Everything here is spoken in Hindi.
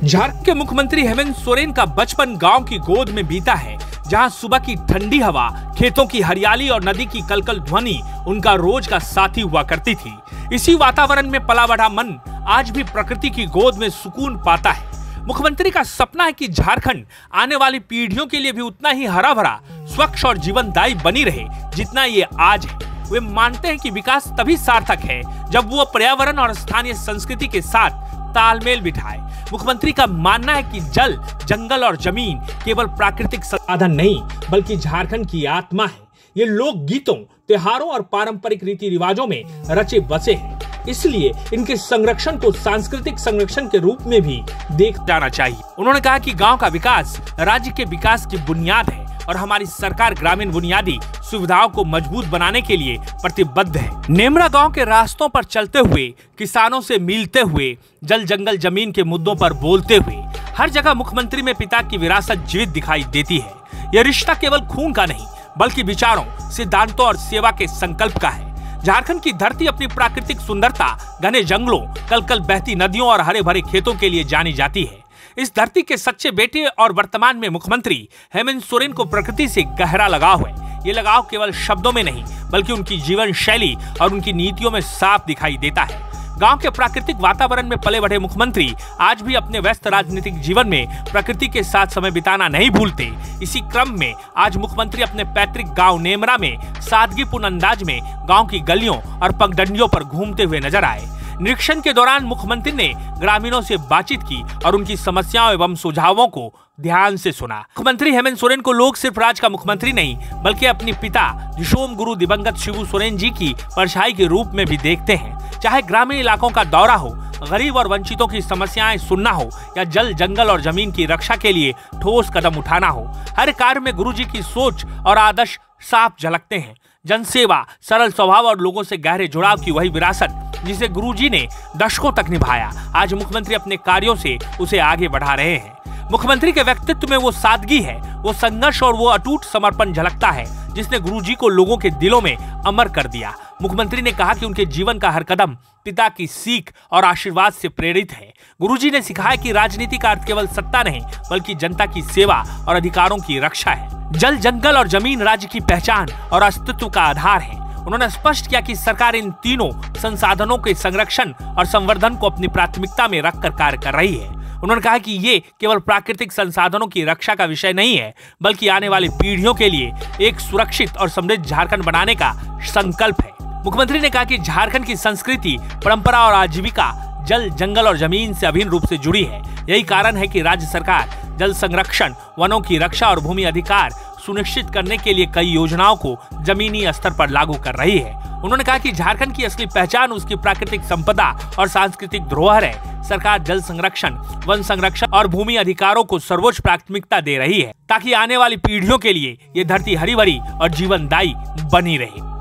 झारखंड के मुख्यमंत्री हेमंत सोरेन का बचपन गांव की गोद में बीता है, जहां सुबह की ठंडी हवा, खेतों की हरियाली और नदी की कलकल ध्वनि उनका रोज का साथी हुआ करती थी। इसी वातावरण में पला बढ़ा मन आज भी प्रकृति की गोद में सुकून पाता है। मुख्यमंत्री का सपना है कि झारखंड आने वाली पीढ़ियों के लिए भी उतना ही हरा भरा, स्वच्छ और जीवनदायी बनी रहे जितना ये आज है। वे मानते हैं कि विकास तभी सार्थक है जब वो पर्यावरण और स्थानीय संस्कृति के साथ तालमेल बिठाए। मुख्यमंत्री का मानना है कि जल, जंगल और जमीन केवल प्राकृतिक संसाधन नहीं बल्कि झारखंड की आत्मा है। ये लोक गीतों, त्योहारों और पारंपरिक रीति रिवाजों में रचे बसे हैं, इसलिए इनके संरक्षण को सांस्कृतिक संरक्षण के रूप में भी देखा जाना चाहिए। उन्होंने कहा कि गांव का विकास राज्य के विकास की बुनियाद है और हमारी सरकार ग्रामीण बुनियादी सुविधाओं को मजबूत बनाने के लिए प्रतिबद्ध है। नेमरा गांव के रास्तों पर चलते हुए, किसानों से मिलते हुए, जल जंगल जमीन के मुद्दों पर बोलते हुए, हर जगह मुख्यमंत्री में पिता की विरासत जीवित दिखाई देती है। यह रिश्ता केवल खून का नहीं बल्कि विचारों, सिद्धांतों और सेवा के संकल्प का है। झारखंड की धरती अपनी प्राकृतिक सुंदरता, घने जंगलों, कलकल बहती नदियों और हरे भरे खेतों के लिए जानी जाती है। इस धरती के सच्चे बेटे और वर्तमान में मुख्यमंत्री हेमंत सोरेन को प्रकृति से गहरा लगाव है। ये लगाव केवल शब्दों में नहीं बल्कि उनकी जीवन शैली और उनकी नीतियों में साफ दिखाई देता है। गांव के प्राकृतिक वातावरण में पले बढ़े मुख्यमंत्री आज भी अपने व्यस्त राजनीतिक जीवन में प्रकृति के साथ समय बिताना नहीं भूलते। इसी क्रम में आज मुख्यमंत्री अपने पैतृक गांव नेमरा में सादगीपूर्ण अंदाज में गांव की गलियों और पगडंडियों पर घूमते हुए नजर आए। निरीक्षण के दौरान मुख्यमंत्री ने ग्रामीणों से बातचीत की और उनकी समस्याओं एवं सुझावों को ध्यान से सुना। मुख्यमंत्री हेमंत सोरेन को लोग सिर्फ राज्य का मुख्यमंत्री नहीं बल्कि अपने पिता दिशोम गुरु दिवंगत शिबू सोरेन जी की परछाई के रूप में भी देखते हैं। चाहे ग्रामीण इलाकों का दौरा हो, गरीब और वंचितों की समस्याएं सुनना हो या जल, जंगल और जमीन की रक्षा के लिए ठोस कदम उठाना हो, हर कार्य में गुरुजी की सोच और आदर्श साफ झलकते हैं। जनसेवा, सरल स्वभाव और लोगों से गहरे जुड़ाव की वही विरासत जिसे गुरुजी ने दशकों तक निभाया, आज मुख्यमंत्री अपने कार्यों से उसे आगे बढ़ा रहे हैं। मुख्यमंत्री के व्यक्तित्व में वो सादगी है, वो संघर्ष और वो अटूट समर्पण झलकता है जिसने गुरुजी को लोगों के दिलों में अमर कर दिया। मुख्यमंत्री ने कहा कि उनके जीवन का हर कदम पिता की सीख और आशीर्वाद से प्रेरित है। गुरुजी ने सिखाया कि राजनीति का अर्थ केवल सत्ता नहीं बल्कि जनता की सेवा और अधिकारों की रक्षा है। जल, जंगल और जमीन राज्य की पहचान और अस्तित्व का आधार है। उन्होंने स्पष्ट किया कि सरकार इन तीनों संसाधनों के संरक्षण और संवर्धन को अपनी प्राथमिकता में रखकर कार्य कर रही है। उन्होंने कहा कि ये केवल प्राकृतिक संसाधनों की रक्षा का विषय नहीं है बल्कि आने वाली पीढ़ियों के लिए एक सुरक्षित और समृद्ध झारखंड बनाने का संकल्प है। मुख्यमंत्री ने कहा कि झारखंड की संस्कृति, परंपरा और आजीविका जल, जंगल और जमीन से अभिन्न रूप से जुड़ी है। यही कारण है कि राज्य सरकार जल संरक्षण, वनों की रक्षा और भूमि अधिकार सुनिश्चित करने के लिए कई योजनाओं को जमीनी स्तर पर लागू कर रही है। उन्होंने कहा कि झारखंड की असली पहचान उसकी प्राकृतिक संपदा और सांस्कृतिक धरोहर है। सरकार जल संरक्षण, वन संरक्षण और भूमि अधिकारों को सर्वोच्च प्राथमिकता दे रही है ताकि आने वाली पीढ़ियों के लिए ये धरती हरी भरी और जीवनदायी बनी रहे।